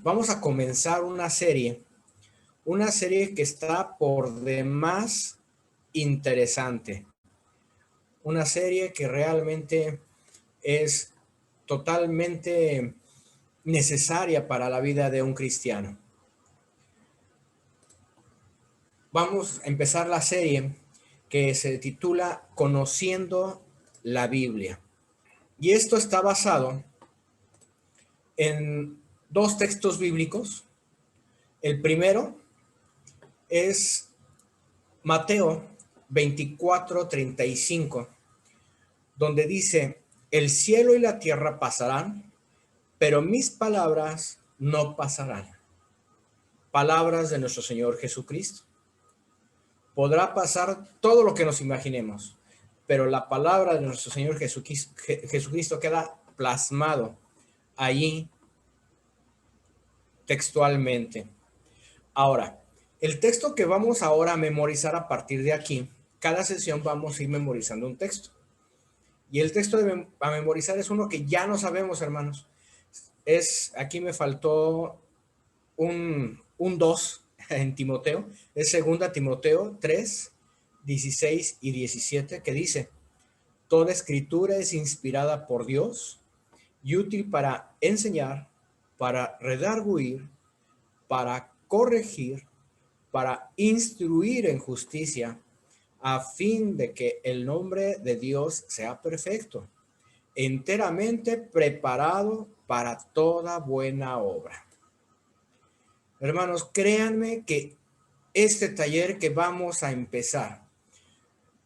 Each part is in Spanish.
vamos a comenzar una serie que está por demás interesante, una serie que realmente es totalmente necesaria para la vida de un cristiano. Vamos a empezar la serie que se titula Conociendo la Biblia. Y esto está basado en dos textos bíblicos. El primero es Mateo 24:35, donde dice: el cielo y la tierra pasarán, pero mis palabras no pasarán. Palabras de nuestro Señor Jesucristo. Podrá pasar todo lo que nos imaginemos, pero la palabra de nuestro Señor Jesucristo queda plasmado allí textualmente. Ahora, el texto que vamos ahora a memorizar a partir de aquí, cada sesión vamos a ir memorizando un texto. Y el texto a memorizar es uno que ya no sabemos, hermanos. Aquí me faltó un 2 en Timoteo, es 2 Timoteo 3, 16 y 17, que dice: toda escritura es inspirada por Dios y útil para enseñar, para redarguir, para corregir, para instruir en justicia, a fin de que el nombre de Dios sea perfecto, enteramente preparado para toda buena obra. Hermanos, créanme que este taller que vamos a empezar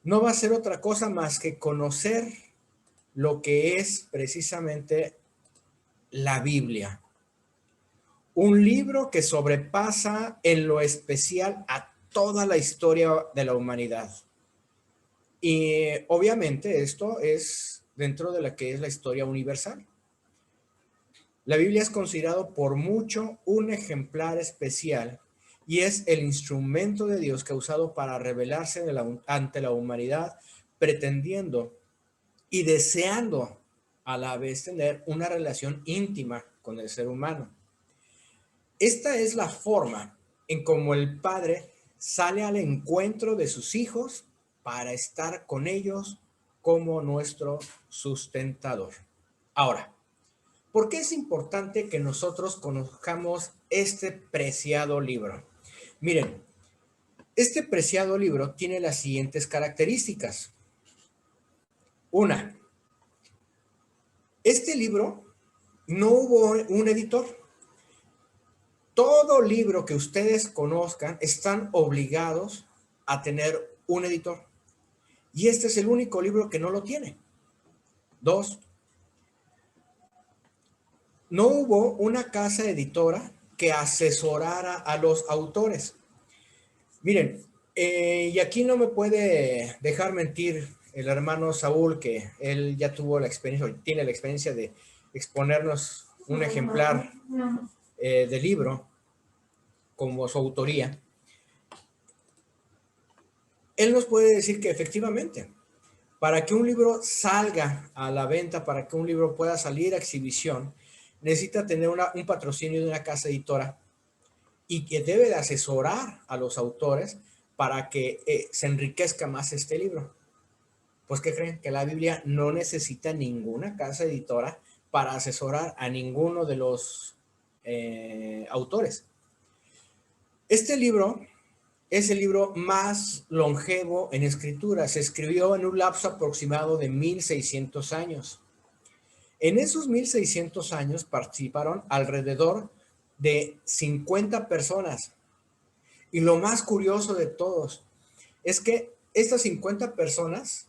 no va a ser otra cosa más que conocer lo que es precisamente la Biblia. Un libro que sobrepasa en lo especial a toda la historia de la humanidad. Y obviamente esto es dentro de la que es la historia universal. La Biblia es considerado por mucho un ejemplar especial y es el instrumento de Dios que ha usado para revelarse ante la humanidad, pretendiendo y deseando a la vez tener una relación íntima con el ser humano. Esta es la forma en cómo el Padre sale al encuentro de sus hijos para estar con ellos como nuestro sustentador. Ahora, ¿por qué es importante que nosotros conozcamos este preciado libro? Miren, este preciado libro tiene las siguientes características. Una, este libro no hubo un editor. Todo libro que ustedes conozcan están obligados a tener un editor. Y este es el único libro que no lo tiene. Dos, no hubo una casa editora que asesorara a los autores. Miren, y aquí no me puede dejar mentir el hermano Saúl, que él ya tuvo la experiencia, tiene la experiencia de exponernos un ejemplar de libro como su autoría. Él nos puede decir que efectivamente, para que un libro salga a la venta, para que un libro pueda salir a exhibición, necesita tener un patrocinio de una casa editora y que debe de asesorar a los autores para que se enriquezca más este libro. Pues, ¿qué creen? Que la Biblia no necesita ninguna casa editora para asesorar a ninguno de los autores. Este libro es el libro más longevo en escritura. Se escribió en un lapso aproximado de 1600 años. En esos 1600 años participaron alrededor de 50 personas. Y lo más curioso de todos es que estas 50 personas,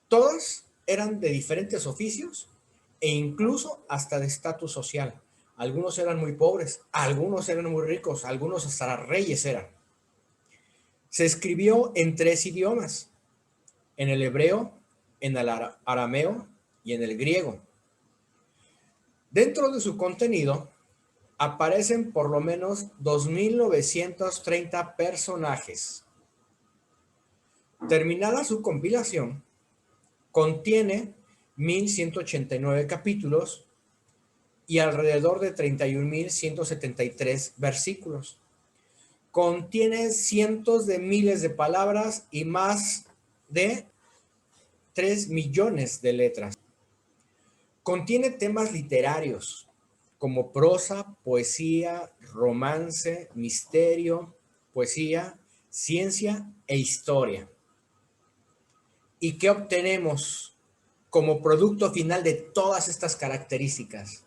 todas eran de diferentes oficios e incluso hasta de estatus social. Algunos eran muy pobres, algunos eran muy ricos, algunos hasta reyes eran. Se escribió en 3 idiomas: en el hebreo, en el arameo y en el griego. Dentro de su contenido aparecen por lo menos 2.930 personajes. Terminada su compilación, contiene 1.189 capítulos y alrededor de 31.173 versículos. Contiene cientos de miles de palabras y más de 3 millones de letras. Contiene temas literarios como prosa, poesía, romance, misterio, poesía, ciencia e historia. ¿Y qué obtenemos como producto final de todas estas características?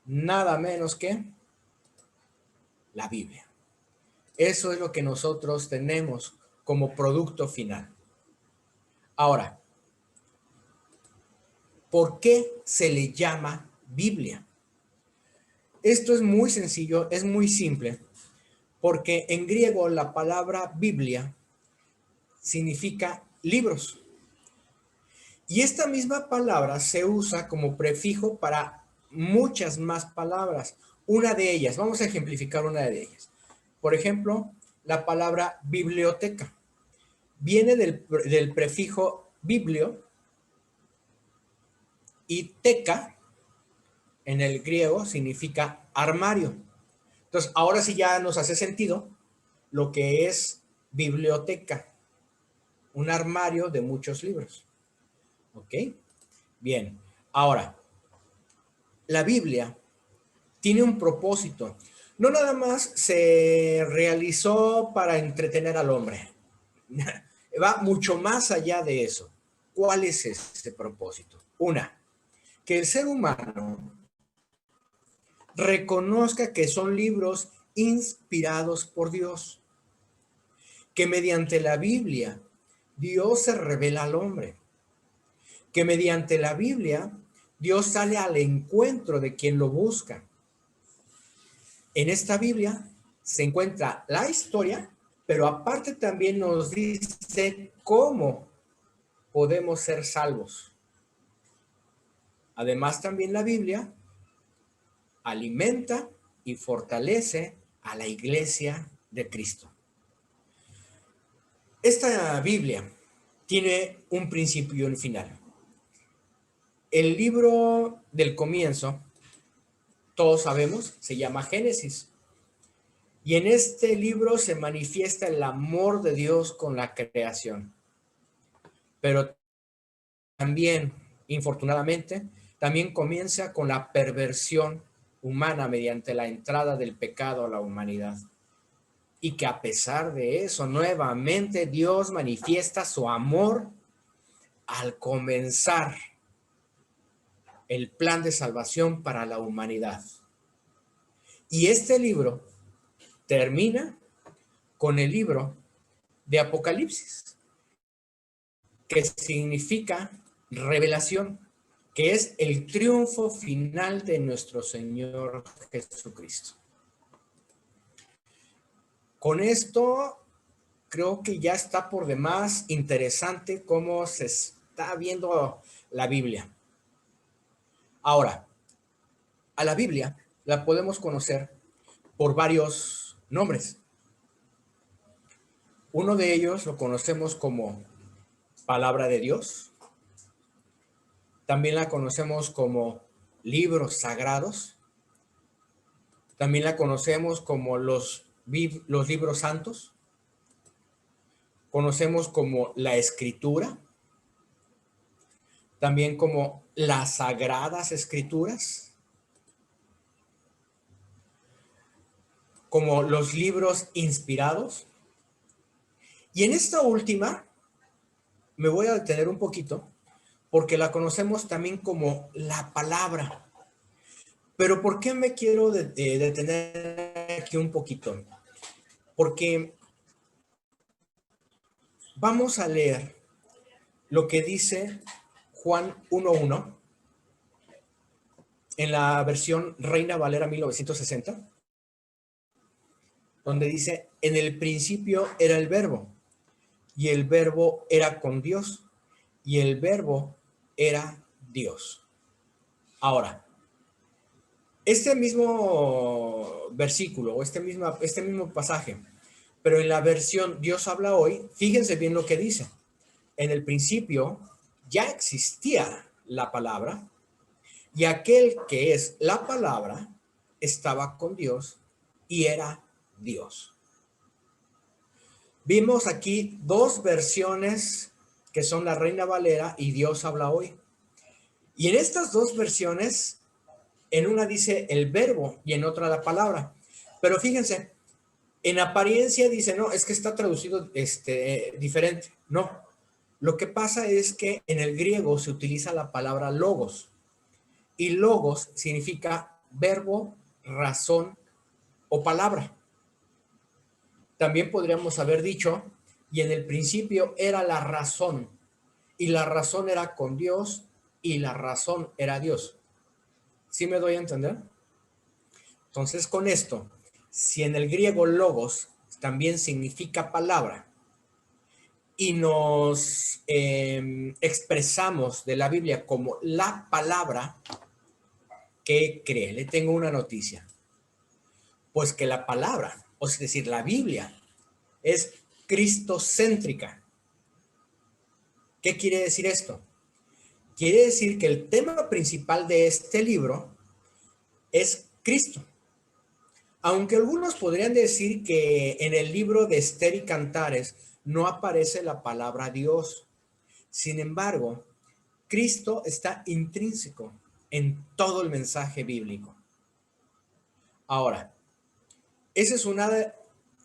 Nada menos que la Biblia. Eso es lo que nosotros tenemos como producto final. Ahora, ¿por qué se le llama Biblia? Esto es muy sencillo, es muy simple, porque en griego la palabra Biblia significa libros. Y esta misma palabra se usa como prefijo para muchas más palabras. Una de ellas, vamos a ejemplificar una de ellas. Por ejemplo, la palabra biblioteca. Viene del prefijo biblio y teca, en el griego, significa armario. Entonces, ahora sí ya nos hace sentido lo que es biblioteca, un armario de muchos libros. ¿Ok? Bien, ahora, la Biblia tiene un propósito. No nada más se realizó para entretener al hombre. Va mucho más allá de eso. ¿Cuál es ese propósito? Una, que el ser humano reconozca que son libros inspirados por Dios, que mediante la Biblia Dios se revela al hombre, que mediante la Biblia Dios sale al encuentro de quien lo busca. En esta Biblia se encuentra la historia, pero aparte también nos dice cómo podemos ser salvos. Además, también la Biblia alimenta y fortalece a la iglesia de Cristo. Esta Biblia tiene un principio y un final. El libro del comienzo, todos sabemos, se llama Génesis. Y en este libro se manifiesta el amor de Dios con la creación. Pero también, infortunadamente, también comienza con la perversión humana mediante la entrada del pecado a la humanidad. Y que a pesar de eso, nuevamente Dios manifiesta su amor al comenzar el plan de salvación para la humanidad. Y este libro termina con el libro de Apocalipsis, que significa revelación, que es el triunfo final de nuestro Señor Jesucristo. Con esto creo que ya está por demás interesante cómo se está viendo la Biblia. Ahora, a la Biblia la podemos conocer por varios nombres. Uno de ellos lo conocemos como Palabra de Dios. También la conocemos como libros sagrados. También la conocemos como los libros santos. Conocemos como la Escritura. También como las Sagradas Escrituras. Como los libros inspirados. Y en esta última me voy a detener un poquito porque la conocemos también como la palabra. Pero ¿por qué me quiero detener aquí un poquito? Porque vamos a leer lo que dice Juan 1.1 en la versión Reina Valera 1960, donde dice, en el principio era el verbo, y el verbo era con Dios, y el verbo era Dios. Ahora, este mismo versículo o este mismo pasaje, pero en la versión Dios habla hoy, fíjense bien lo que dice. En el principio ya existía la palabra Y aquel que es la palabra estaba con Dios y era Dios. Vimos aquí dos versiones que son la Reina Valera y Dios habla hoy. Y en estas dos versiones, en una dice el verbo y en otra la palabra. Pero fíjense, en apariencia dice, no, es que está traducido diferente. No, lo que pasa es que en el griego se utiliza la palabra logos. Y logos significa verbo, razón o palabra. También podríamos haber dicho, y en el principio era la razón, y la razón era con Dios, y la razón era Dios. ¿Sí me doy a entender? Entonces, con esto, si en el griego logos también significa palabra, y nos expresamos de la Biblia como la palabra, ¿qué cree? Le tengo una noticia. Pues que la palabra, o es decir, la Biblia, es cristocéntrica. ¿Qué quiere decir esto? Quiere decir que el tema principal de este libro es Cristo. Aunque algunos podrían decir que en el libro de Esther y Cantares no aparece la palabra Dios. Sin embargo, Cristo está intrínseco en todo el mensaje bíblico. Ahora, esa es una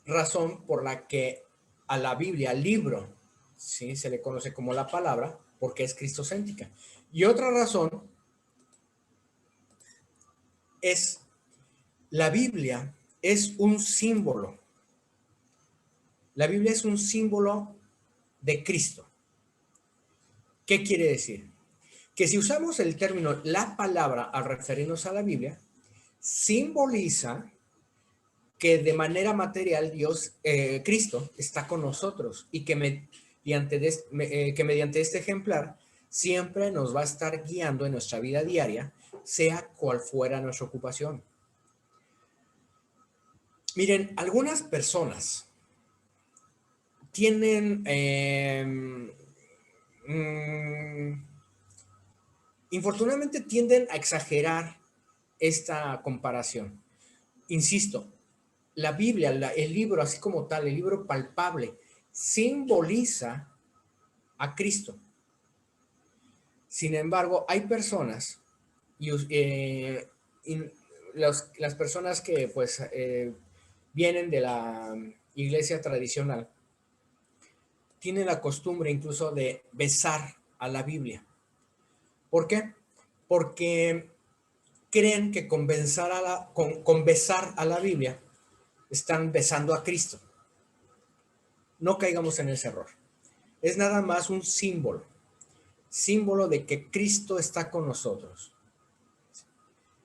razón por la que a la Biblia, al libro, ¿sí?, se le conoce como la palabra, porque es cristocéntrica. Y otra razón es la Biblia es un símbolo. La Biblia es un símbolo de Cristo. ¿Qué quiere decir? Que si usamos el término la palabra al referirnos a la Biblia, simboliza que de manera material Dios, Cristo, está con nosotros y que mediante este ejemplar siempre nos va a estar guiando en nuestra vida diaria, sea cual fuera nuestra ocupación. Miren, algunas personas tienen infortunadamente tienden a exagerar esta comparación. Insisto, la Biblia, el libro así como tal, el libro palpable, simboliza a Cristo. Sin embargo, hay personas y las personas que pues vienen de la iglesia tradicional tienen la costumbre incluso de besar a la Biblia. ¿Por qué? Porque creen que con besar a la Biblia están besando a Cristo. No caigamos en ese error. Es nada más un símbolo de que Cristo está con nosotros.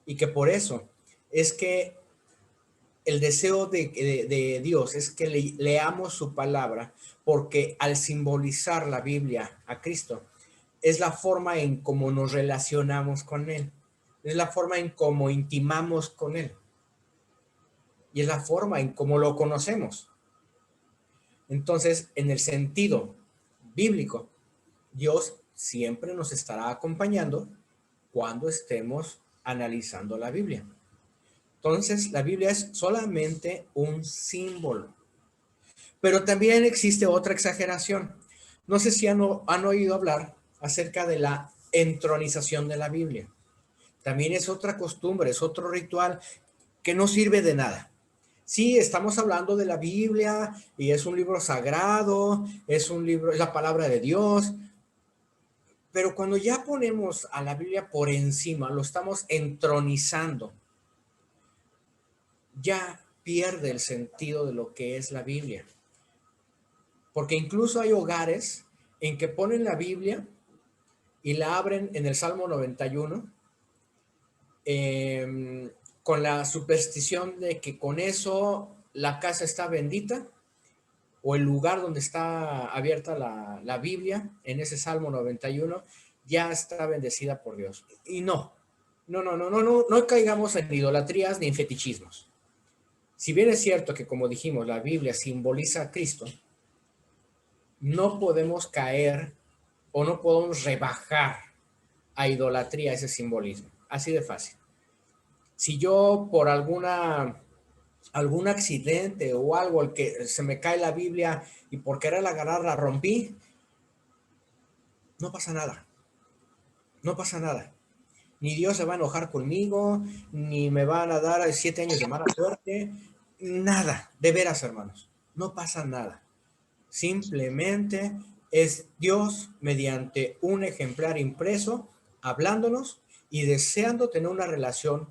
Y que por eso es que el deseo de Dios es que leamos su palabra, porque al simbolizar la Biblia a Cristo, es la forma en cómo nos relacionamos con Él. Es la forma en cómo intimamos con Él. Y es la forma en cómo lo conocemos. Entonces, en el sentido bíblico, Dios siempre nos estará acompañando cuando estemos analizando la Biblia. Entonces, la Biblia es solamente un símbolo. Pero también existe otra exageración. No sé si han oído hablar acerca de la entronización de la Biblia. También es otra costumbre, es otro ritual que no sirve de nada. Sí, estamos hablando de la Biblia y es un libro sagrado, es la palabra de Dios, pero cuando ya ponemos a la Biblia por encima, lo estamos entronizando, ya pierde el sentido de lo que es la Biblia. Porque incluso hay hogares en que ponen la Biblia y la abren en el Salmo 91 con la superstición de que con eso la casa está bendita, o el lugar donde está abierta la Biblia, en ese Salmo 91, ya está bendecida por Dios. Y no caigamos en idolatrías ni en fetichismos. Si bien es cierto que, como dijimos, la Biblia simboliza a Cristo, no podemos caer o no podemos rebajar a idolatría ese simbolismo. así de fácil. Si yo por algún accidente o algo, el que se me cae la Biblia y por querer agarrar la rompí, no pasa nada, no pasa nada. Ni Dios se va a enojar conmigo, ni me van a dar 7 años de mala suerte, nada, de veras, hermanos, no pasa nada. Simplemente es Dios mediante un ejemplar impreso, hablándonos y deseando tener una relación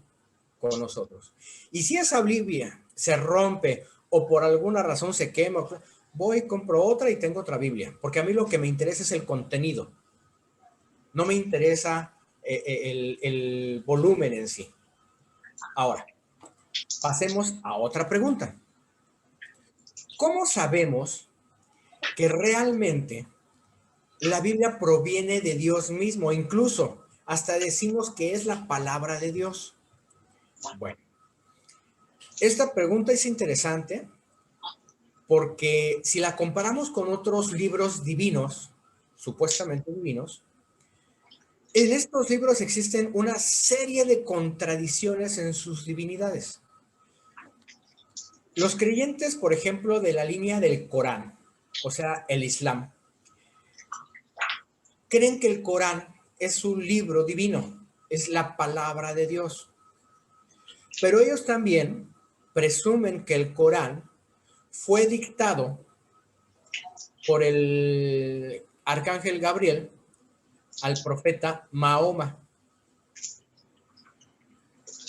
con nosotros. Y si esa Biblia se rompe o por alguna razón se quema, voy, compro otra y tengo otra Biblia, porque a mí lo que me interesa es el contenido, no me interesa el volumen en sí. Ahora, pasemos a otra pregunta. ¿Cómo sabemos que realmente la Biblia proviene de Dios mismo? Incluso hasta decimos que es la palabra de Dios. Bueno, esta pregunta es interesante porque si la comparamos con otros libros divinos, supuestamente divinos, en estos libros existen una serie de contradicciones en sus divinidades. Los creyentes, por ejemplo, de la línea del Corán, o sea, el Islam, creen que el Corán es un libro divino, es la palabra de Dios. Pero ellos también presumen que el Corán fue dictado por el arcángel Gabriel al profeta Mahoma,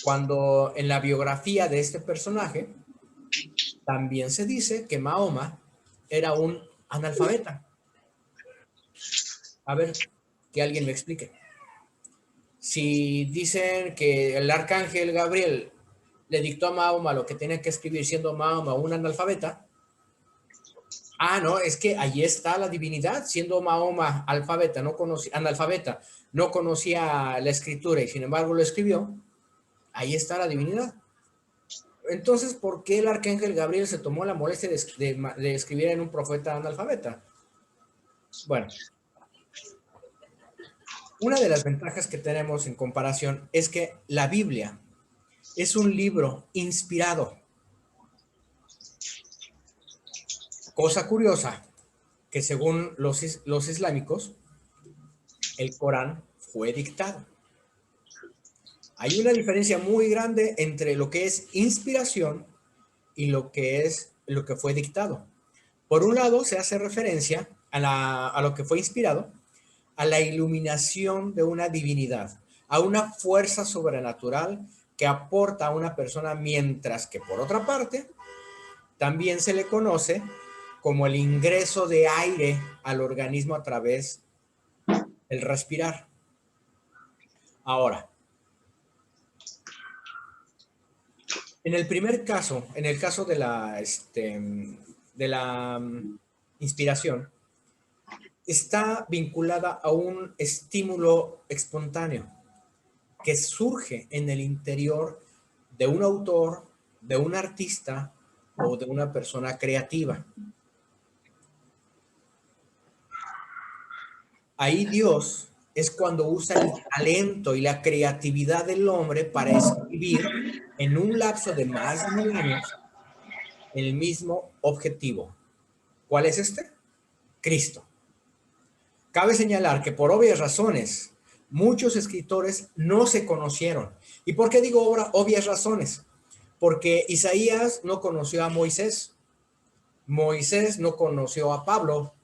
cuando en la biografía de este personaje también se dice que Mahoma era un analfabeta. A ver, que alguien me explique. Si dicen que el arcángel Gabriel le dictó a Mahoma lo que tenía que escribir siendo Mahoma un analfabeta, no, es que ahí está la divinidad, siendo Mahoma analfabeta, no conocía la escritura y sin embargo lo escribió, ahí está la divinidad. Entonces, ¿por qué el arcángel Gabriel se tomó la molestia de escribir en un profeta analfabeta? Bueno, una de las ventajas que tenemos en comparación es que la Biblia es un libro inspirado. Cosa curiosa, que según los islámicos, el Corán fue dictado. Hay una diferencia muy grande entre lo que es inspiración y lo que fue dictado. Por un lado, se hace referencia a lo que fue inspirado, a la iluminación de una divinidad, a una fuerza sobrenatural que aporta a una persona, mientras que por otra parte, también se le conoce como el ingreso de aire al organismo a través del respirar. Ahora, en el primer caso, en el caso de la inspiración, está vinculada a un estímulo espontáneo que surge en el interior de un autor, de un artista o de una persona creativa. Ahí Dios es cuando usa el talento y la creatividad del hombre para escribir en un lapso de más de 1000 años el mismo objetivo. ¿Cuál es este? Cristo. Cabe señalar que por obvias razones, muchos escritores no se conocieron. ¿Y por qué digo obvias razones? Porque Isaías no conoció a Moisés, Moisés no conoció a Pablo,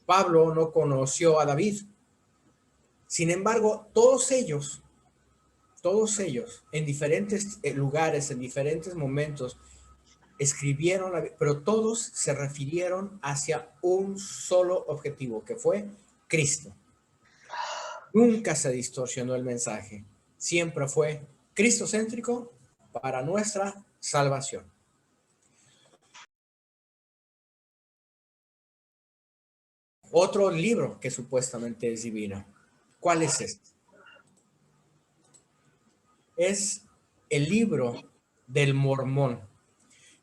Pablo no conoció a David. Sin embargo, todos ellos, en diferentes lugares, en diferentes momentos, escribieron, pero todos se refirieron hacia un solo objetivo, que fue Cristo. Nunca se distorsionó el mensaje. Siempre fue cristocéntrico para nuestra salvación. Otro libro que supuestamente es divino. ¿Cuál es este? Es el libro del Mormón,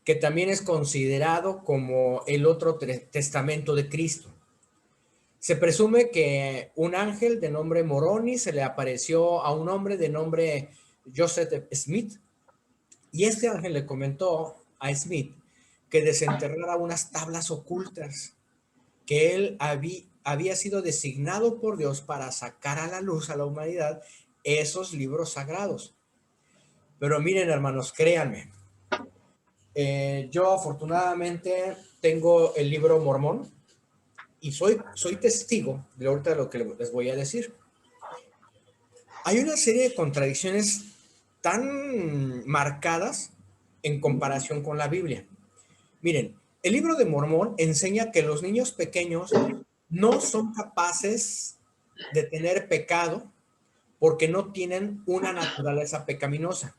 que también es considerado como el otro testamento de Cristo. Se presume que un ángel de nombre Moroni se le apareció a un hombre de nombre Joseph Smith, y este ángel le comentó a Smith que desenterrara unas tablas ocultas, que él había sido designado por Dios para sacar a la luz a la humanidad esos libros sagrados. Pero miren, hermanos, créanme, yo afortunadamente tengo el libro Mormón y soy testigo de ahorita lo que les voy a decir. Hay una serie de contradicciones tan marcadas en comparación con la Biblia. Miren, el libro de Mormón enseña que los niños pequeños no son capaces de tener pecado porque no tienen una naturaleza pecaminosa.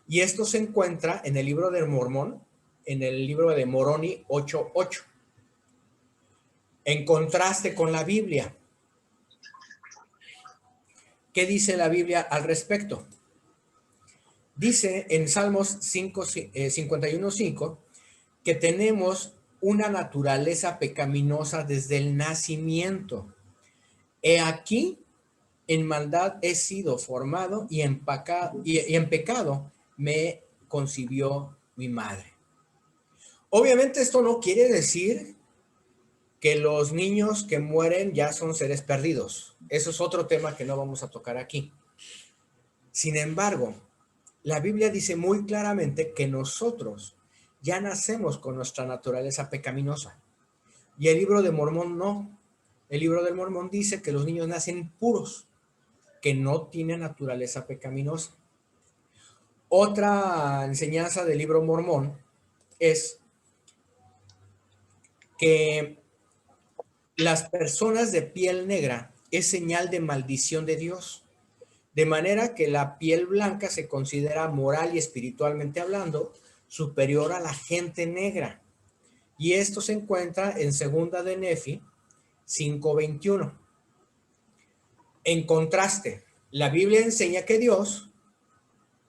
Y esto se encuentra en el libro de Mormón, en el libro de Moroni 8:8. En contraste con la Biblia, ¿qué dice la Biblia al respecto? Dice en Salmos 51:5 que tenemos una naturaleza pecaminosa desde el nacimiento. He aquí, en maldad he sido formado y en pecado me concibió mi madre. Obviamente esto no quiere decir que los niños que mueren ya son seres perdidos. Eso es otro tema que no vamos a tocar aquí. Sin embargo, la Biblia dice muy claramente que nosotros ya nacemos con nuestra naturaleza pecaminosa. Y el libro de Mormón no. El libro del Mormón dice que los niños nacen puros, que no tienen naturaleza pecaminosa. Otra enseñanza del libro Mormón es que las personas de piel negra es señal de maldición de Dios, de manera que la piel blanca se considera moral y espiritualmente hablando superior a la gente negra. Y esto se encuentra en segunda de Nefi 5:21. En contraste, la Biblia enseña que Dios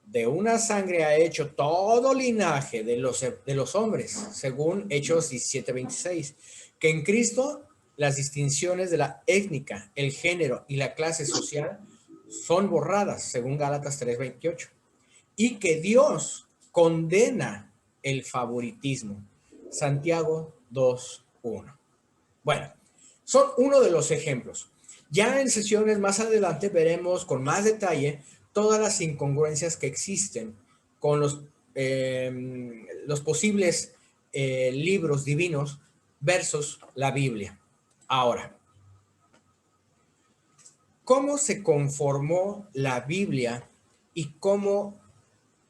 de una sangre ha hecho todo linaje de los hombres, según Hechos 17:26, que en Cristo las distinciones de la étnica, el género y la clase social son borradas, según Gálatas 3:28, y que Dios condena el favoritismo, Santiago 2:1. Bueno, son uno de los ejemplos. Ya en sesiones más adelante veremos con más detalle todas las incongruencias que existen con los posibles libros divinos versus la Biblia. Ahora, ¿cómo se conformó la Biblia y cómo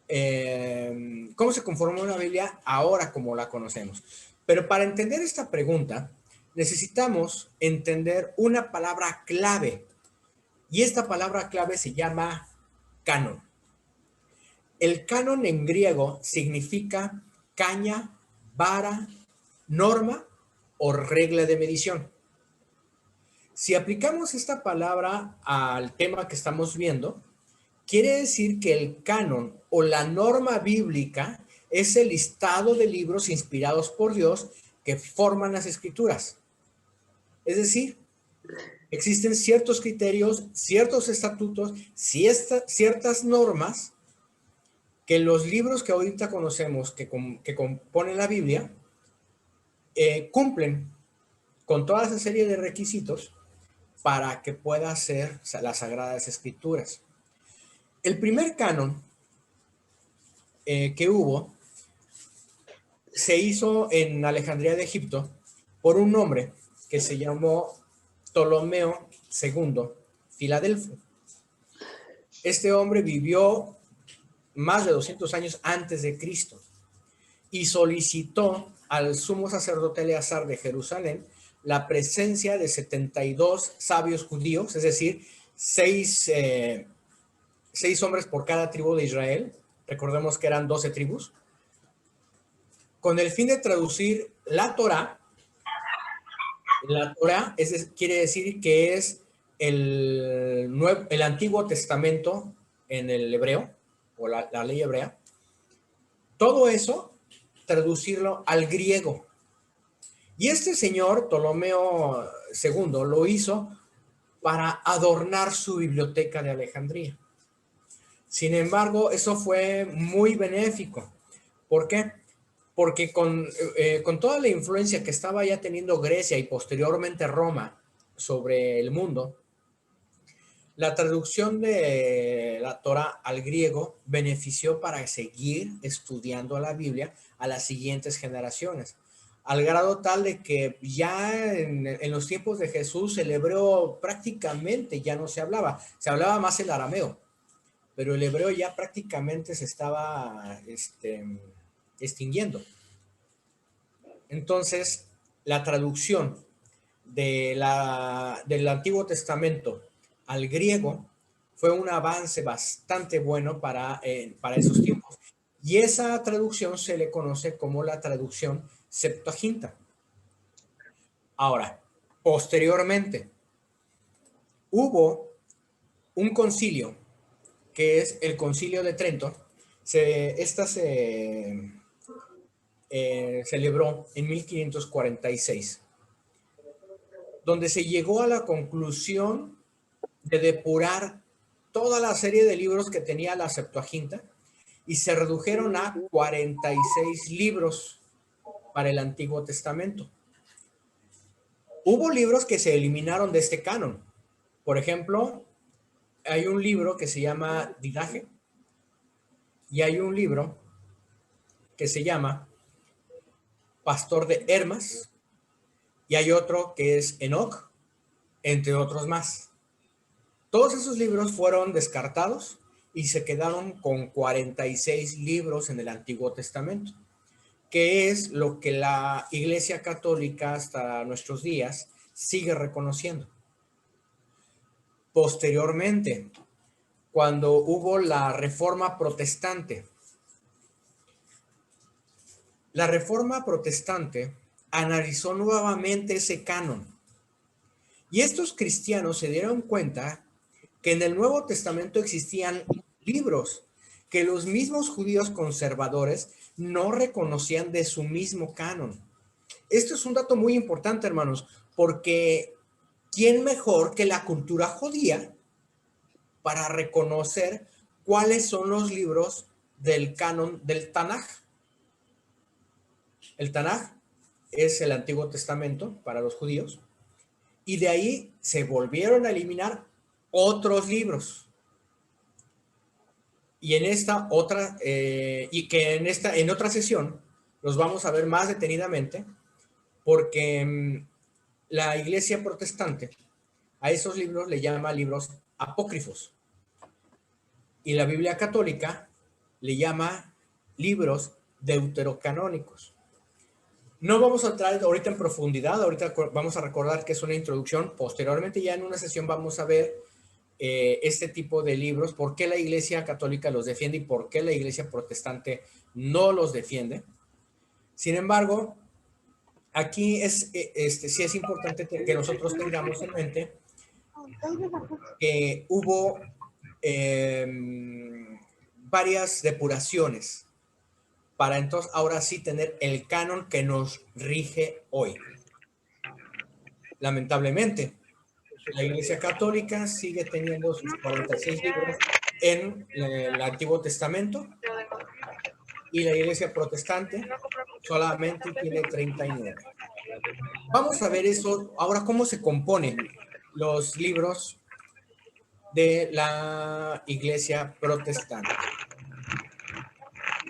se conformó la Biblia ahora como la conocemos? Pero para entender esta pregunta, necesitamos entender una palabra clave, y esta palabra clave se llama canon. El canon en griego significa caña, vara, norma o regla de medición. Si aplicamos esta palabra al tema que estamos viendo, quiere decir que el canon o la norma bíblica es el listado de libros inspirados por Dios que forman las escrituras. Es decir, existen ciertos criterios, ciertos estatutos, ciertas normas que los libros que ahorita conocemos que componen la Biblia cumplen con toda esa serie de requisitos para que pueda ser las Sagradas Escrituras. El primer canon que hubo se hizo en Alejandría de Egipto por un hombre que se llamó Ptolomeo II Filadelfo. Este hombre vivió más de 200 años antes de Cristo y solicitó al sumo sacerdote Eleazar de Jerusalén la presencia de 72 sabios judíos, es decir, seis hombres por cada tribu de Israel. Recordemos que eran 12 tribus, con el fin de traducir la Torá. La Torá quiere decir que es el Antiguo Testamento en el hebreo, o la ley hebrea. Todo eso, traducirlo al griego. Y este señor, Ptolomeo II, lo hizo para adornar su biblioteca de Alejandría. Sin embargo, eso fue muy benéfico. ¿Por qué? Porque con toda la influencia que estaba ya teniendo Grecia y posteriormente Roma sobre el mundo, la traducción de la Torá al griego benefició para seguir estudiando la Biblia a las siguientes generaciones, al grado tal de que ya en los tiempos de Jesús el hebreo prácticamente ya no se hablaba más el arameo, pero el hebreo ya prácticamente se estaba extinguiendo. Entonces, la traducción del Antiguo Testamento al griego fue un avance bastante bueno para esos tiempos. Y esa traducción se le conoce como la traducción Septuaginta. Ahora, posteriormente, hubo un concilio, que es el Concilio de Trento. Se celebró en 1546, donde se llegó a la conclusión de depurar toda la serie de libros que tenía la Septuaginta y se redujeron a 46 libros para el Antiguo Testamento. Hubo libros que se eliminaron de este canon. Por ejemplo, hay un libro que se llama Didaje y hay un libro que se llama Pastor de Hermas y hay otro que es Enoch, entre otros más. Todos esos libros fueron descartados y se quedaron con 46 libros en el Antiguo Testamento, que es lo que la Iglesia Católica hasta nuestros días sigue reconociendo. Posteriormente, cuando hubo la Reforma Protestante, analizó nuevamente ese canon. Y estos cristianos se dieron cuenta que en el Nuevo Testamento existían libros que los mismos judíos conservadores no reconocían de su mismo canon. Esto es un dato muy importante, hermanos, porque ¿quién mejor que la cultura judía para reconocer cuáles son los libros del canon del Tanaj? El Tanaj es el Antiguo Testamento para los judíos y de ahí se volvieron a eliminar otros libros. Y en esta otra, en otra sesión los vamos a ver más detenidamente, porque la Iglesia Protestante a esos libros le llama libros apócrifos y la Biblia Católica le llama libros deuterocanónicos. No vamos a entrar ahorita en profundidad, ahorita vamos a recordar que es una introducción, posteriormente ya en una sesión vamos a ver este tipo de libros, por qué la Iglesia Católica los defiende y por qué la Iglesia Protestante no los defiende. Sin embargo, aquí sí es importante que nosotros tengamos en mente que hubo varias depuraciones para entonces ahora sí tener el canon que nos rige hoy. Lamentablemente, la Iglesia Católica sigue teniendo sus 46 libros en el Antiguo Testamento y la Iglesia Protestante solamente tiene 39. Vamos a ver eso ahora, cómo se componen los libros de la Iglesia Protestante.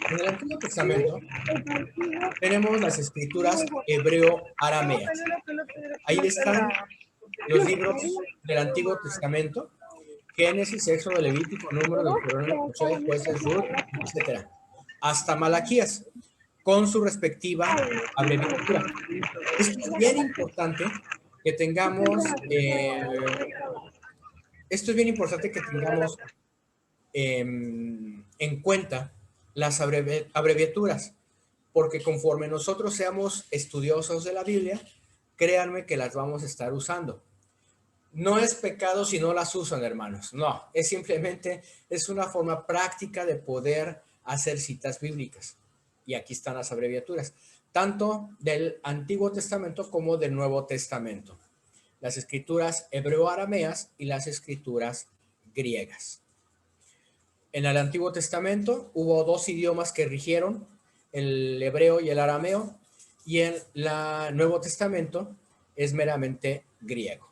En el Antiguo Testamento tenemos las escrituras hebreo-arameas. Ahí están los libros del Antiguo Testamento: Génesis, Éxodo, Levítico, Número, Deuteronomio, Josué, Jueces, Ruth, etc. Hasta Malaquías, con su respectiva abreviatura. Esto es bien importante que tengamos, en cuenta las abreviaturas, porque conforme nosotros seamos estudiosos de la Biblia, créanme que las vamos a estar usando. No es pecado si no las usan, hermanos. No, es simplemente, es una forma práctica de poder hacer citas bíblicas. Y aquí están las abreviaturas. tanto del Antiguo Testamento como del Nuevo Testamento, las escrituras hebreo-arameas y las escrituras griegas. En el Antiguo Testamento hubo dos idiomas que rigieron, el hebreo y el arameo, y en el Nuevo Testamento es meramente griego.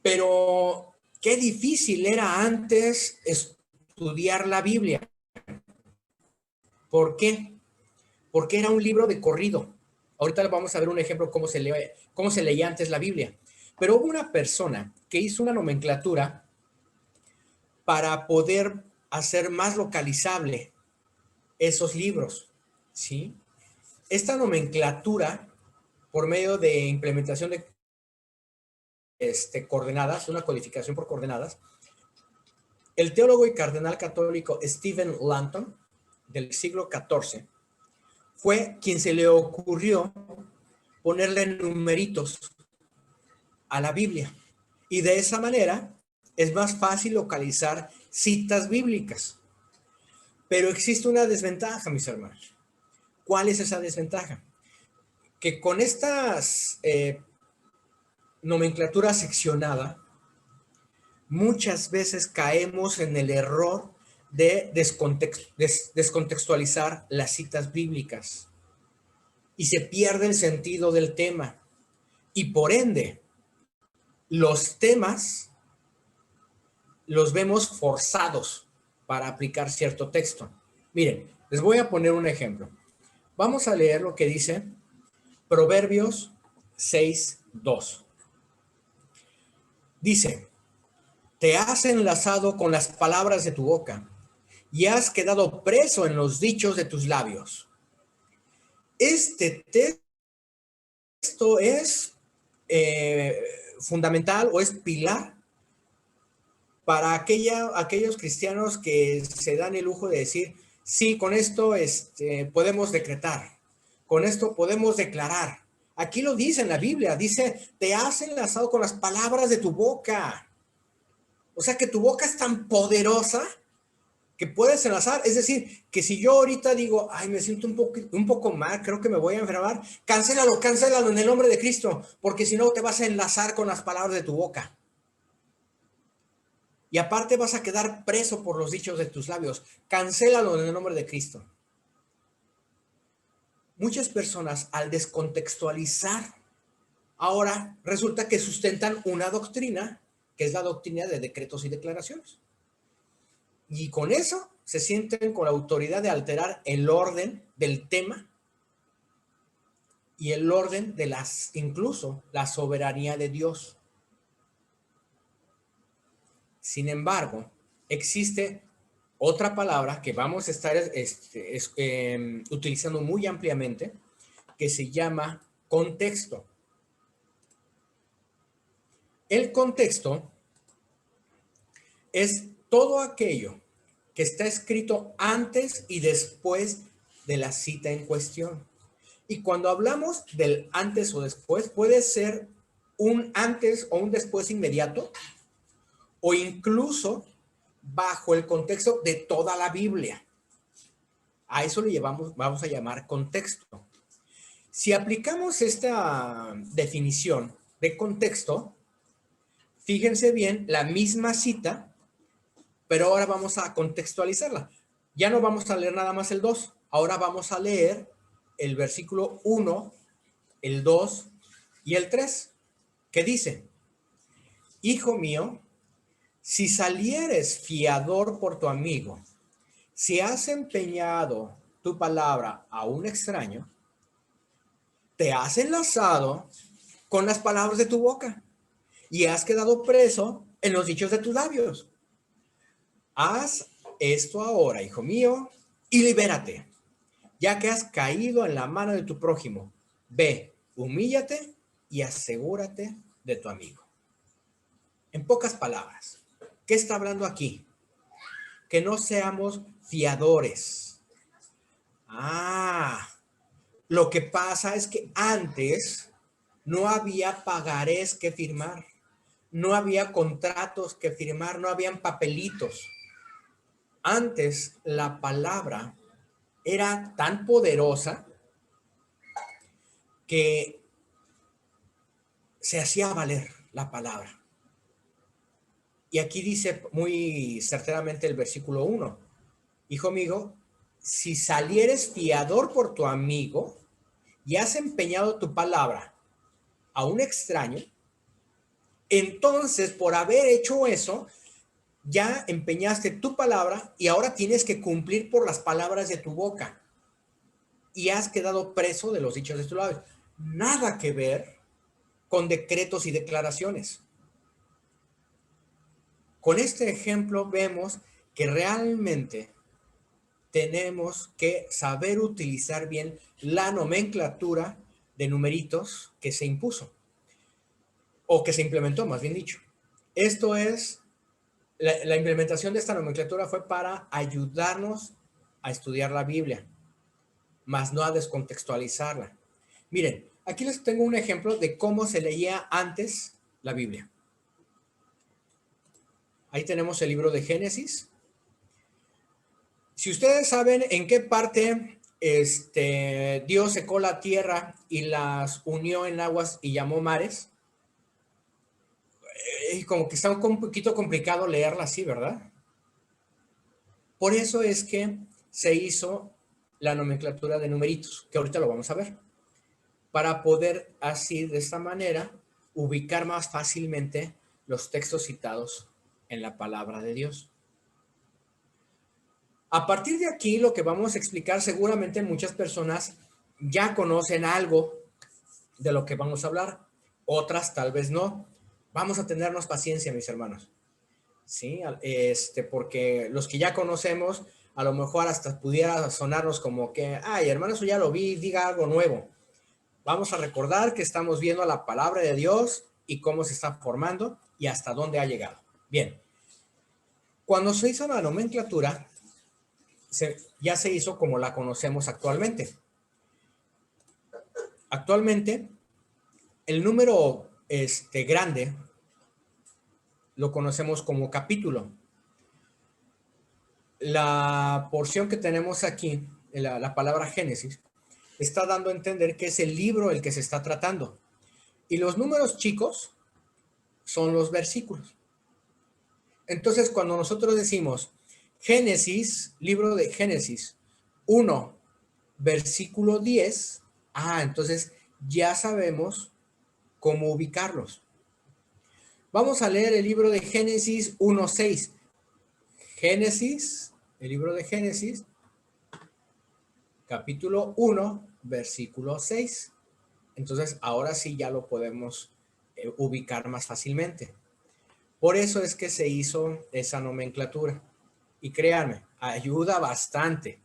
Pero qué difícil era antes estudiar la Biblia. ¿Por qué? Porque era un libro de corrido. Ahorita vamos a ver un ejemplo cómo se leía antes la Biblia. Pero hubo una persona que hizo una nomenclatura para poder hacer más localizable esos libros, ¿sí? Esta nomenclatura, por medio de implementación de coordenadas, una codificación por coordenadas, el teólogo y cardenal católico Stephen Langton, del siglo XIV, fue quien se le ocurrió ponerle numeritos a la Biblia. Y de esa manera es más fácil localizar citas bíblicas. Pero existe una desventaja, mis hermanos. ¿Cuál es esa desventaja? Que con estas nomenclatura seccionada, muchas veces caemos en el error de descontextualizar las citas bíblicas y se pierde el sentido del tema. Y por ende, los temas los vemos forzados para aplicar cierto texto. Miren, les voy a poner un ejemplo. Vamos a leer lo que dice Proverbios 6:2. Dice, te has enlazado con las palabras de tu boca y has quedado preso en los dichos de tus labios. Este texto es fundamental o es pilar para aquellos cristianos que se dan el lujo de decir, sí, con esto podemos decretar, con esto podemos declarar. Aquí lo dice en la Biblia, dice, te has enlazado con las palabras de tu boca. O sea que tu boca es tan poderosa que puedes enlazar. Es decir, que si yo ahorita digo, ay, me siento un poco mal, creo que me voy a enfermar, cancélalo en el nombre de Cristo, porque si no te vas a enlazar con las palabras de tu boca. Y aparte vas a quedar preso por los dichos de tus labios. Cancélalo en el nombre de Cristo. Muchas personas al descontextualizar, ahora resulta que sustentan una doctrina, que es la doctrina de decretos y declaraciones. Y con eso se sienten con la autoridad de alterar el orden del tema y el orden de incluso la soberanía de Dios. Sin embargo, existe otra palabra que vamos a estar utilizando muy ampliamente, que se llama contexto. El contexto es todo aquello que está escrito antes y después de la cita en cuestión. Y cuando hablamos del antes o después, puede ser un antes o un después inmediato, o incluso bajo el contexto de toda la Biblia. A eso le vamos a llamar contexto. Si aplicamos esta definición de contexto, fíjense bien, la misma cita, pero ahora vamos a contextualizarla. Ya no vamos a leer nada más el 2, ahora vamos a leer el versículo 1, el 2 y el 3, que dice, hijo mío, si salieres fiador por tu amigo, si has empeñado tu palabra a un extraño, te has enlazado con las palabras de tu boca y has quedado preso en los dichos de tus labios. Haz esto ahora, hijo mío, y libérate, ya que has caído en la mano de tu prójimo. Ve, humíllate y asegúrate de tu amigo. En pocas palabras, ¿qué está hablando aquí? Que no seamos fiadores. Lo que pasa es que antes no había pagarés que firmar, no había contratos que firmar, no habían papelitos. Antes la palabra era tan poderosa que se hacía valer la palabra. Y aquí dice muy certeramente el versículo 1. Hijo mío, si salieres fiador por tu amigo y has empeñado tu palabra a un extraño, entonces por haber hecho eso, ya empeñaste tu palabra y ahora tienes que cumplir por las palabras de tu boca. Y has quedado preso de los dichos de tus labios. Nada que ver con decretos y declaraciones. Con este ejemplo vemos que realmente tenemos que saber utilizar bien la nomenclatura de numeritos que se impuso, o que se implementó, más bien dicho. Esto es, la implementación de esta nomenclatura fue para ayudarnos a estudiar la Biblia, más no a descontextualizarla. Miren, aquí les tengo un ejemplo de cómo se leía antes la Biblia. Ahí tenemos el libro de Génesis. Si ustedes saben en qué parte Dios secó la tierra y las unió en aguas y llamó mares, como que está un poquito complicado leerla así, ¿verdad? Por eso es que se hizo la nomenclatura de numeritos, que ahorita lo vamos a ver, para poder así, de esta manera, ubicar más fácilmente los textos citados en la palabra de Dios. A partir de aquí, lo que vamos a explicar, seguramente muchas personas ya conocen algo de lo que vamos a hablar, otras tal vez no. Vamos a tenernos paciencia, mis hermanos. ¿Sí? Porque los que ya conocemos, a lo mejor hasta pudiera sonarnos como que, ay, hermano, eso ya lo vi, diga algo nuevo. Vamos a recordar que estamos viendo la palabra de Dios y cómo se está formando y hasta dónde ha llegado. Bien, cuando se hizo la nomenclatura, ya se hizo como la conocemos actualmente. Actualmente, el número grande lo conocemos como capítulo. La porción que tenemos aquí, la palabra Génesis, está dando a entender que es el libro el que se está tratando. Y los números chicos son los versículos. Entonces, cuando nosotros decimos Génesis, libro de Génesis 1, versículo 10, entonces ya sabemos cómo ubicarlos. Vamos a leer el libro de Génesis 1:6. Génesis, el libro de Génesis, capítulo 1, versículo 6. Entonces, ahora sí ya lo podemos ubicar más fácilmente. Por eso es que se hizo esa nomenclatura. Y créanme, ayuda bastante.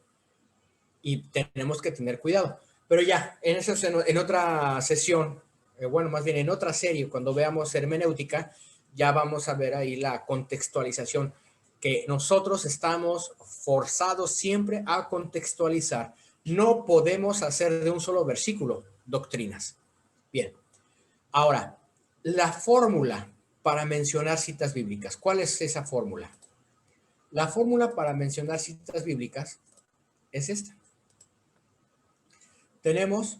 Y tenemos que tener cuidado. Pero ya, en otra sesión, bueno, más bien en otra serie, cuando veamos hermenéutica, ya vamos a ver ahí la contextualización, que nosotros estamos forzados siempre a contextualizar. No podemos hacer de un solo versículo doctrinas. Bien, ahora, la fórmula para mencionar citas bíblicas. ¿Cuál es esa fórmula? La fórmula para mencionar citas bíblicas es esta. Tenemos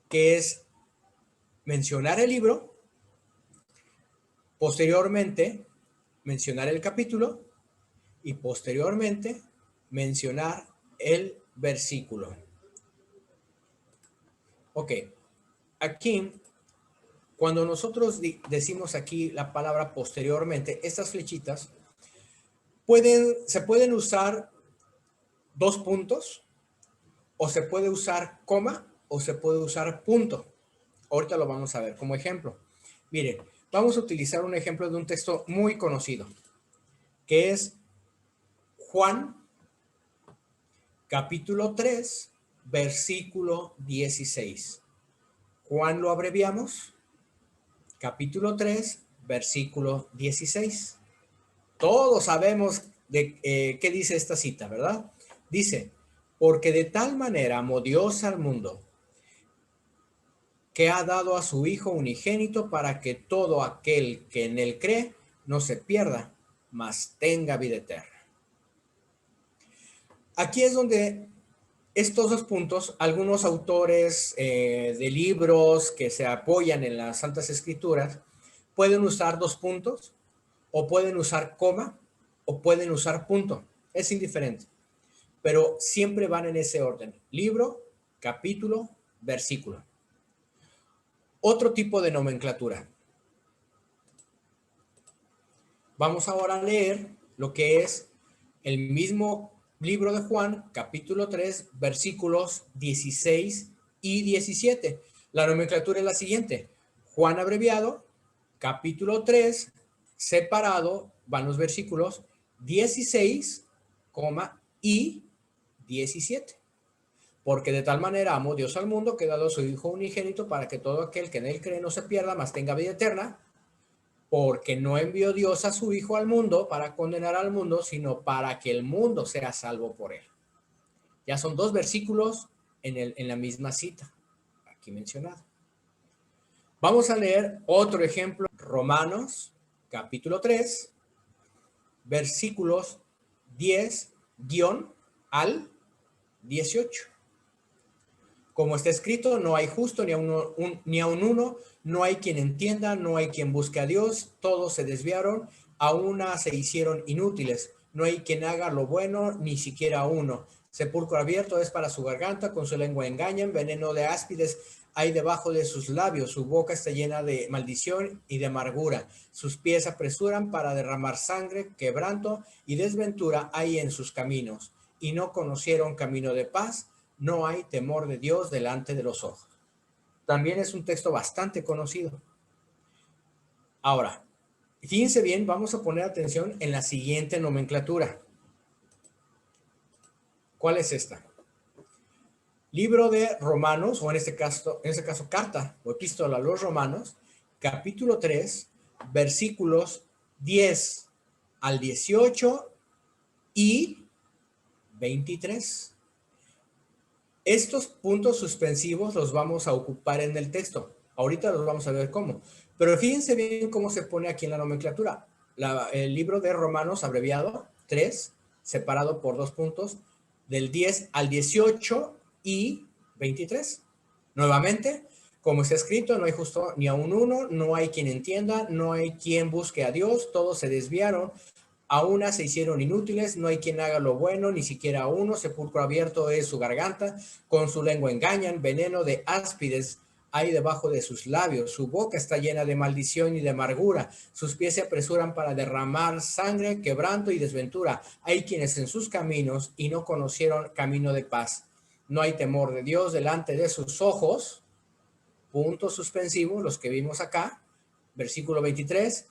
que es mencionar el libro, posteriormente mencionar el capítulo y posteriormente mencionar el versículo. Ok, aquí, cuando nosotros decimos aquí la palabra posteriormente, estas flechitas se pueden usar dos puntos, o se puede usar coma, o se puede usar punto. Ahorita lo vamos a ver como ejemplo. Miren, vamos a utilizar un ejemplo de un texto muy conocido, que es Juan, capítulo 3, versículo 16. Juan lo abreviamos, capítulo 3, versículo 16. Todos sabemos de qué dice esta cita, ¿verdad? Dice, porque de tal manera amó Dios al mundo, que ha dado a su Hijo unigénito para que todo aquel que en él cree no se pierda, mas tenga vida eterna. Aquí es donde estos dos puntos, algunos autores de libros que se apoyan en las Santas Escrituras pueden usar dos puntos, o pueden usar coma, o pueden usar punto. Es indiferente, pero siempre van en ese orden: libro, capítulo, versículo. Otro tipo de nomenclatura. Vamos ahora a leer lo que es el mismo libro de Juan, capítulo 3, versículos 16 y 17. La nomenclatura es la siguiente: Juan abreviado, capítulo 3, separado, van los versículos 16, y 17. Porque de tal manera amó Dios al mundo que ha dado a su Hijo unigénito para que todo aquel que en él cree no se pierda, mas tenga vida eterna. Porque no envió Dios a su Hijo al mundo para condenar al mundo, sino para que el mundo sea salvo por él. Ya son dos versículos en la misma cita, aquí mencionado. Vamos a leer otro ejemplo, Romanos, capítulo 3, versículos 10 al 18. Como está escrito, no hay justo ni a un uno, no hay quien entienda, no hay quien busque a Dios, todos se desviaron, a una se hicieron inútiles, no hay quien haga lo bueno, ni siquiera uno. Sepulcro abierto es para su garganta, con su lengua engañan, veneno de áspides hay debajo de sus labios, su boca está llena de maldición y de amargura, sus pies apresuran para derramar sangre, quebranto y desventura hay en sus caminos, y no conocieron camino de paz. No hay temor de Dios delante de los ojos. También es un texto bastante conocido. Ahora, fíjense bien, vamos a poner atención en la siguiente nomenclatura. ¿Cuál es esta? Libro de Romanos, o en este caso carta o epístola a los Romanos, capítulo 3, versículos 10 al 18 y 23. Estos puntos suspensivos los vamos a ocupar en el texto. Ahorita los vamos a ver cómo. Pero fíjense bien cómo se pone aquí en la nomenclatura. El libro de Romanos, abreviado, 3, separado por dos puntos, del 10 al 18 y 23. Nuevamente, como está escrito, no hay justo ni a un uno, no hay quien entienda, no hay quien busque a Dios, todos se desviaron. A una se hicieron inútiles, no hay quien haga lo bueno, ni siquiera uno, sepulcro abierto es su garganta, con su lengua engañan, veneno de áspides hay debajo de sus labios, su boca está llena de maldición y de amargura, sus pies se apresuran para derramar sangre, quebranto y desventura. Hay quienes en sus caminos y no conocieron camino de paz. No hay temor de Dios delante de sus ojos, puntos suspensivos, los que vimos acá, versículo 23,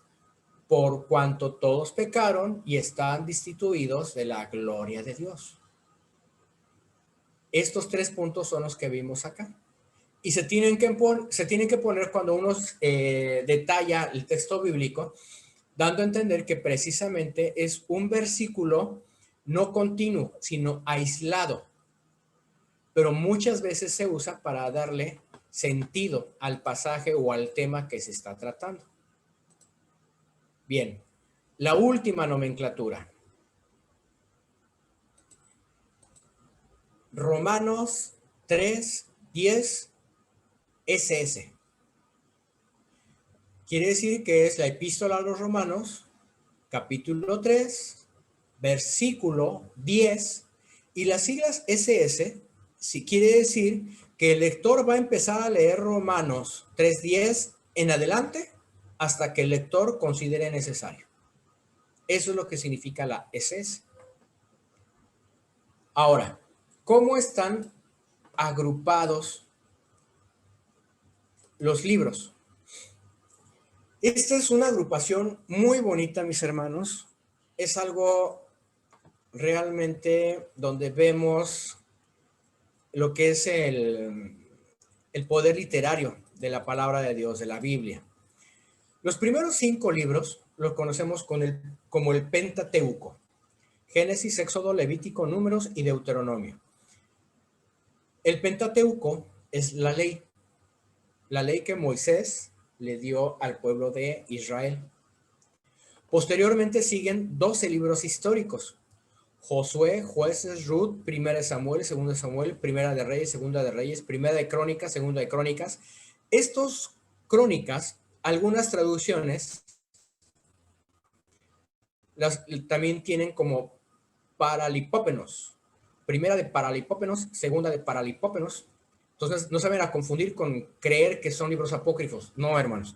por cuanto todos pecaron y están destituidos de la gloria de Dios. Estos tres puntos son los que vimos acá. Y se tienen que poner cuando uno detalla el texto bíblico, dando a entender que precisamente es un versículo no continuo, sino aislado. Pero muchas veces se usa para darle sentido al pasaje o al tema que se está tratando. Bien, la última nomenclatura. Romanos 3, 10, SS. Quiere decir que es la epístola a los Romanos, capítulo 3, versículo 10, y las siglas SS, si quiere decir que el lector va a empezar a leer Romanos 3:10 en adelante hasta que el lector considere necesario. Eso es lo que significa la SS. Ahora, ¿cómo están agrupados los libros? Esta es una agrupación muy bonita, mis hermanos. Es algo realmente donde vemos lo que es el poder literario de la palabra de Dios, de la Biblia. Los primeros 5 libros los conocemos como el Pentateuco: Génesis, Éxodo, Levítico, Números y Deuteronomio. El Pentateuco es la ley que Moisés le dio al pueblo de Israel. Posteriormente siguen 12 libros históricos: Josué, Jueces, Ruth, Primera de Samuel, Segunda de Samuel, Primera de Reyes, Segunda de Reyes, Primera de Crónicas, Segunda de Crónicas. Estos crónicas, algunas traducciones también tienen como paralipópenos. Primera de Paralipópenos, segunda de Paralipópenos. Entonces, no se vayan a confundir con creer que son libros apócrifos. No, hermanos.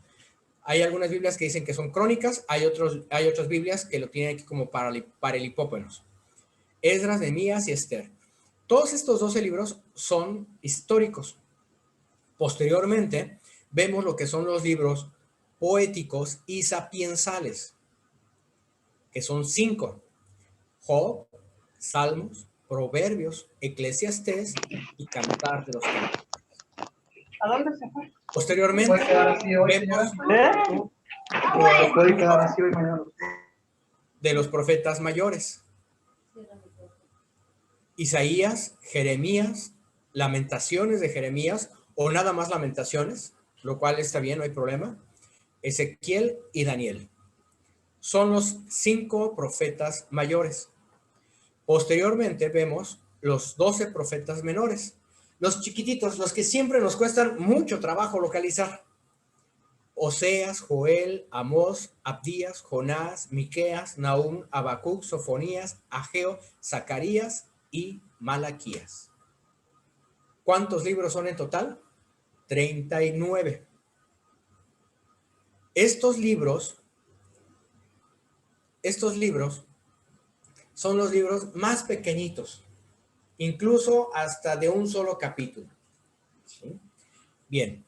Hay algunas Biblias que dicen que son crónicas, hay otras Biblias que lo tienen aquí como paralipópenos. Esdras, Nehemías y Esther. Todos estos 12 libros son históricos. Posteriormente, vemos lo que son los libros poéticos y sapiensales, que son 5. Job, Salmos, Proverbios, Eclesiastés y Cantar de los Cantares. ¿A dónde se fue? Posteriormente, ¿Puede quedar así hoy, vemos ¿Puede quedar así hoy mañana? de los profetas mayores. Isaías, Jeremías, Lamentaciones de Jeremías, o nada más Lamentaciones, lo cual está bien, no hay problema. Ezequiel y Daniel. Son los 5 profetas mayores. Posteriormente vemos los 12 profetas menores, los chiquititos, los que siempre nos cuestan mucho trabajo localizar. Oseas, Joel, Amós, Abdías, Jonás, Miqueas, Nahum, Habacuc, Sofonías, Ageo, Zacarías y Malaquías. ¿Cuántos libros son en total? 39. Estos libros son los libros más pequeñitos, incluso hasta de un solo capítulo. ¿Sí? Bien,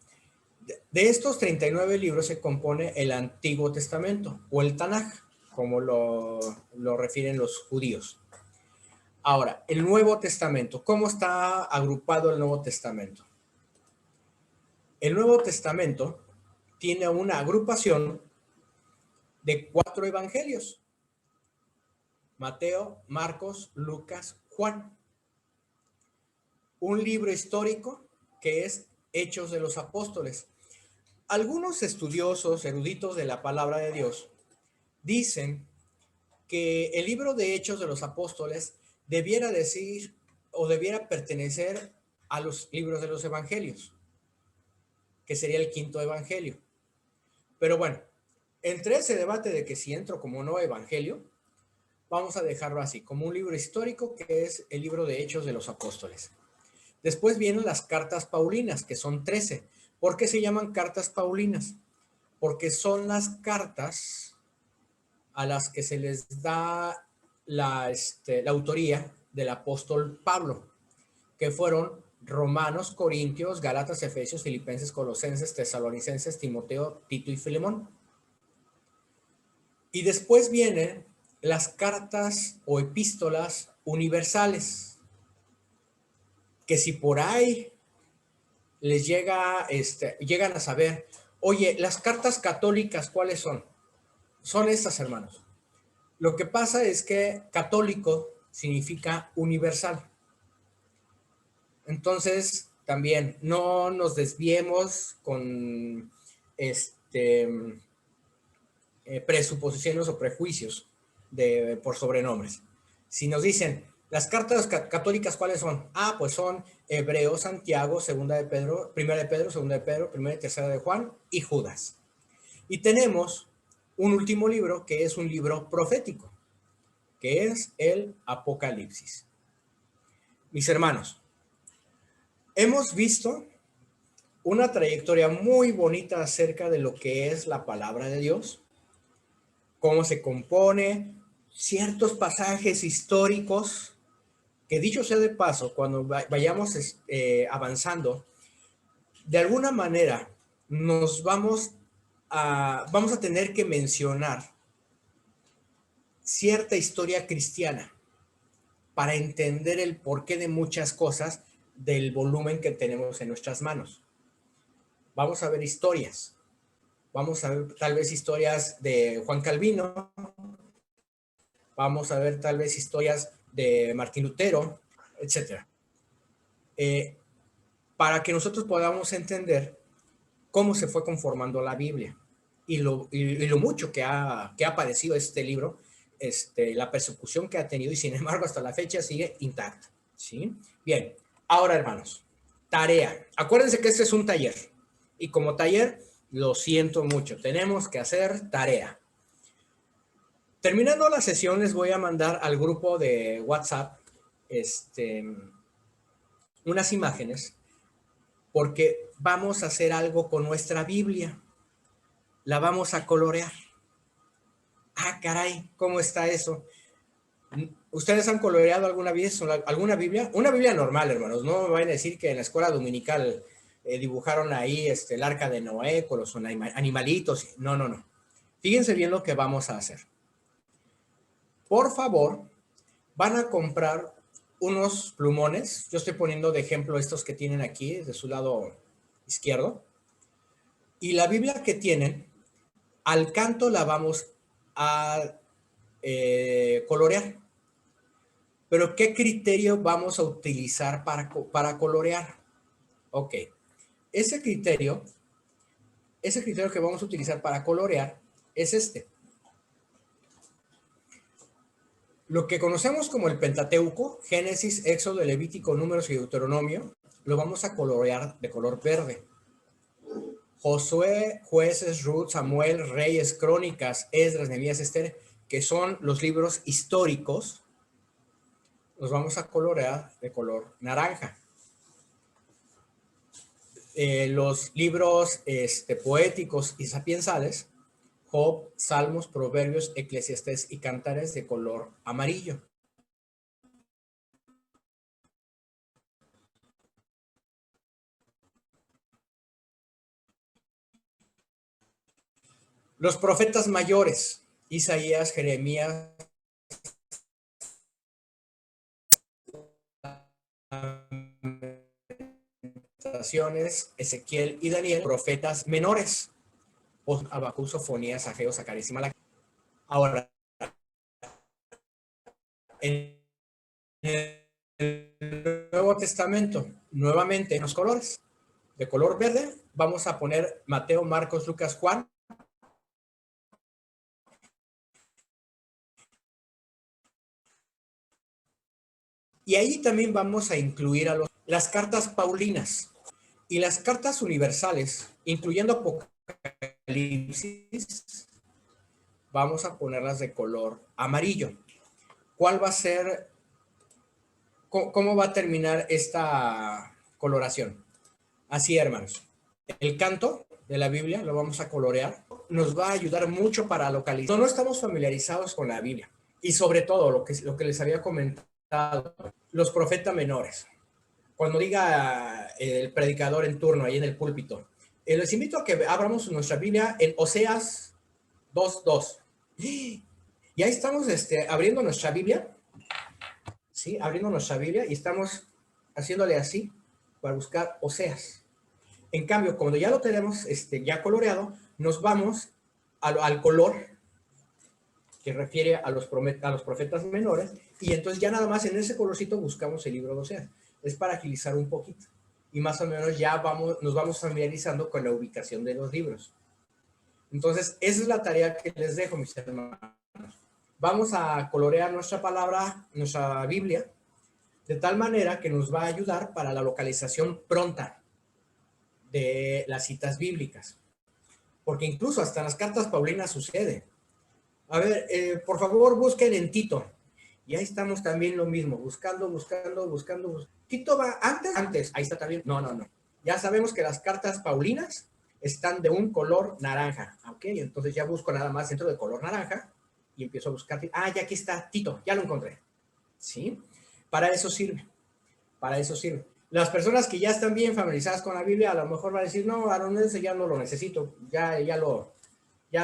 de estos 39 libros se compone el Antiguo Testamento, o el Tanaj, como lo refieren los judíos. Ahora, el Nuevo Testamento, ¿cómo está agrupado el Nuevo Testamento? El Nuevo Testamento tiene una agrupación de 4 evangelios: Mateo, Marcos, Lucas, Juan. Un libro histórico que es Hechos de los Apóstoles. Algunos estudiosos, eruditos de la palabra de Dios, dicen que el libro de Hechos de los Apóstoles debiera decir o debiera pertenecer a los libros de los evangelios, que sería el 5º evangelio. Pero bueno, entre ese debate de que si entro como no evangelio, vamos a dejarlo así, como un libro histórico que es el libro de Hechos de los Apóstoles. Después vienen las cartas paulinas, que son 13. ¿Por qué se llaman cartas paulinas? Porque son las cartas a las que se les da la autoría del apóstol Pablo, que fueron Romanos, Corintios, Gálatas, Efesios, Filipenses, Colosenses, Tesalonicenses, Timoteo, Tito y Filemón. Y después vienen las cartas o epístolas universales, que si por ahí les llegan a saber, oye, las cartas católicas, ¿cuáles son? Son estas, hermanos. Lo que pasa es que católico significa universal. Entonces, también no nos desviemos con presuposiciones o prejuicios por sobrenombres. Si nos dicen, las cartas católicas, ¿cuáles son? Ah, pues son Hebreo, Santiago, Segunda de Pedro, Primera de Pedro, Segunda de Pedro, Primera y Tercera de Juan y Judas. Y tenemos un último libro que es un libro profético, que es el Apocalipsis. Mis hermanos, hemos visto una trayectoria muy bonita acerca de lo que es la palabra de Dios, cómo se compone, ciertos pasajes históricos, que dicho sea de paso, cuando vayamos avanzando, de alguna manera vamos a tener que mencionar cierta historia cristiana para entender el porqué de muchas cosas del volumen que tenemos en nuestras manos. Vamos a ver historias. Vamos a ver tal vez historias de Juan Calvino. Vamos a ver tal vez historias de Martín Lutero, etc. Para que nosotros podamos entender cómo se fue conformando la Biblia y lo mucho que ha padecido este libro, la persecución que ha tenido y sin embargo hasta la fecha sigue intacta. ¿Sí? Bien, ahora hermanos, tarea. Acuérdense que este es un taller y como taller, lo siento mucho, tenemos que hacer tarea. Terminando la sesión les voy a mandar al grupo de WhatsApp unas imágenes porque vamos a hacer algo con nuestra Biblia. La vamos a colorear. Ah, caray, ¿cómo está eso? ¿Ustedes han coloreado alguna vez alguna Biblia? Una Biblia normal, hermanos. No me vayan a decir que en la escuela dominical dibujaron ahí el arca de Noé con los animalitos. No, no, no. Fíjense bien lo que vamos a hacer. Por favor, van a comprar unos plumones. Yo estoy poniendo de ejemplo estos que tienen aquí, de su lado izquierdo. Y la Biblia que tienen, al canto la vamos a colorear. Pero ¿qué criterio vamos a utilizar para colorear? Ok, ese criterio que vamos a utilizar para colorear es este. Lo que conocemos como el Pentateuco, Génesis, Éxodo, Levítico, Números y Deuteronomio, lo vamos a colorear de color verde. Josué, Jueces, Ruth, Samuel, Reyes, Crónicas, Esdras, Nehemías, Esther, que son los libros históricos, los vamos a colorear de color naranja. Los libros poéticos y sapiensales, Job, Salmos, Proverbios, Eclesiastés y Cantares de color amarillo. Los profetas mayores, Isaías, Jeremías, Ezequiel y Daniel, profetas menores, Habacuc, Sofonías, Ageo, Zacarías y Malaquías. Ahora, en el Nuevo Testamento, nuevamente en los colores. De color verde, vamos a poner Mateo, Marcos, Lucas, Juan. Y ahí también vamos a incluir las cartas paulinas y las cartas universales, incluyendo Apocalipsis, vamos a ponerlas de color amarillo. ¿Cuál va a ser, cómo va a terminar esta coloración? Así, hermanos. El canto de la Biblia lo vamos a colorear. Nos va a ayudar mucho para localizar. No estamos familiarizados con la Biblia. Y sobre todo, lo que les había comentado, los profetas menores. Cuando diga el predicador en turno ahí en el púlpito, les invito a que abramos nuestra Biblia en Oseas 2:2. Y ahí estamos abriendo nuestra Biblia. ¿Sí? Abriendo nuestra Biblia y estamos haciéndole así para buscar Oseas. En cambio, cuando ya lo tenemos ya coloreado, nos vamos al color que refiere a los profetas menores y entonces ya nada más en ese colorcito buscamos el libro de Oseas. Es para agilizar un poquito y más o menos ya nos vamos familiarizando con la ubicación de los libros. Entonces, esa es la tarea que les dejo, mis hermanos. Vamos a colorear nuestra palabra, nuestra Biblia, de tal manera que nos va a ayudar para la localización pronta de las citas bíblicas. Porque incluso hasta en las cartas paulinas sucede. A ver, por favor, busquen en Tito. Y ahí estamos también lo mismo, buscando. Tito va antes. Ahí está también. No. Ya sabemos que las cartas paulinas están de un color naranja. Ok, entonces ya busco nada más dentro de color naranja y empiezo a buscar. Ah, ya aquí está Tito, ya lo encontré. ¿Sí? Para eso sirve. Las personas que ya están bien familiarizadas con la Biblia a lo mejor van a decir, no, Aaron, ese ya no lo necesito, ya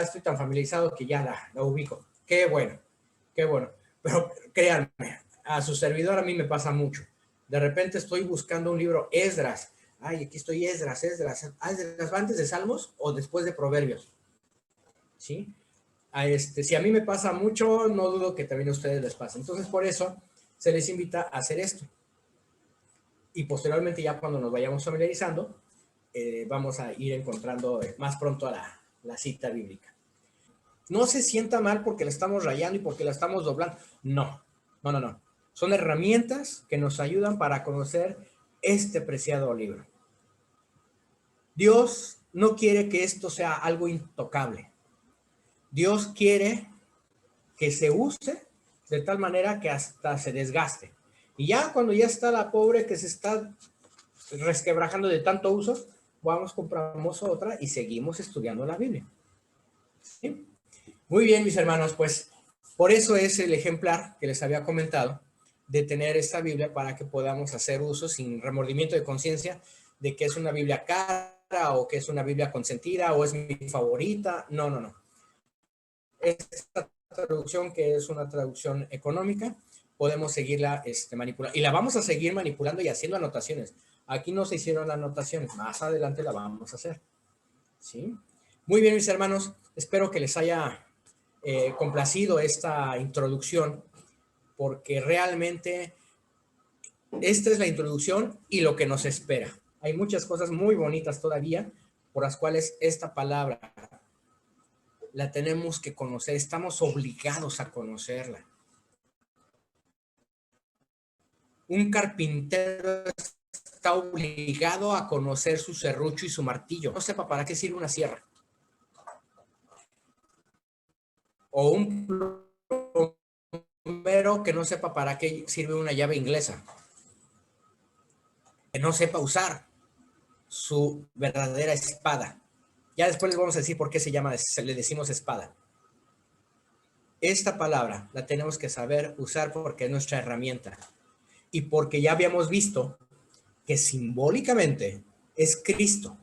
estoy tan familiarizado que ya la ubico. Qué bueno. Pero créanme, a su servidor a mí me pasa mucho. De repente estoy buscando un libro, Esdras. Ay, aquí estoy Esdras. ¿Esdras va antes de Salmos o después de Proverbios? ¿Sí? Si a mí me pasa mucho, no dudo que también a ustedes les pase. Entonces, por eso se les invita a hacer esto. Y posteriormente, ya cuando nos vayamos familiarizando, vamos a ir encontrando más pronto la cita bíblica. No se sienta mal porque la estamos rayando y porque la estamos doblando. No, no, no, no. Son herramientas que nos ayudan para conocer este preciado libro. Dios no quiere que esto sea algo intocable. Dios quiere que se use de tal manera que hasta se desgaste. Y ya cuando ya está la pobre que se está resquebrajando de tanto uso, vamos, compramos otra y seguimos estudiando la Biblia. ¿Sí? Muy bien, mis hermanos, pues por eso es el ejemplar que les había comentado de tener esta Biblia para que podamos hacer uso sin remordimiento de conciencia de que es una Biblia cara o que es una Biblia consentida o es mi favorita. No, no, no. Esta traducción, que es una traducción económica, podemos seguirla manipulando. Y la vamos a seguir manipulando y haciendo anotaciones. Aquí no se hicieron anotaciones, más adelante la vamos a hacer. ¿Sí? Muy bien, mis hermanos, espero que les haya complacido esta introducción, porque realmente esta es la introducción y lo que nos espera. Hay muchas cosas muy bonitas todavía por las cuales esta palabra la tenemos que conocer, estamos obligados a conocerla. Un carpintero está obligado a conocer su serrucho y su martillo. No sepa para qué sirve una sierra. O un plomero que no sepa para qué sirve una llave inglesa. Que no sepa usar su verdadera espada. Ya después les vamos a decir por qué le decimos espada. Esta palabra la tenemos que saber usar porque es nuestra herramienta. Y porque ya habíamos visto que simbólicamente es Cristo.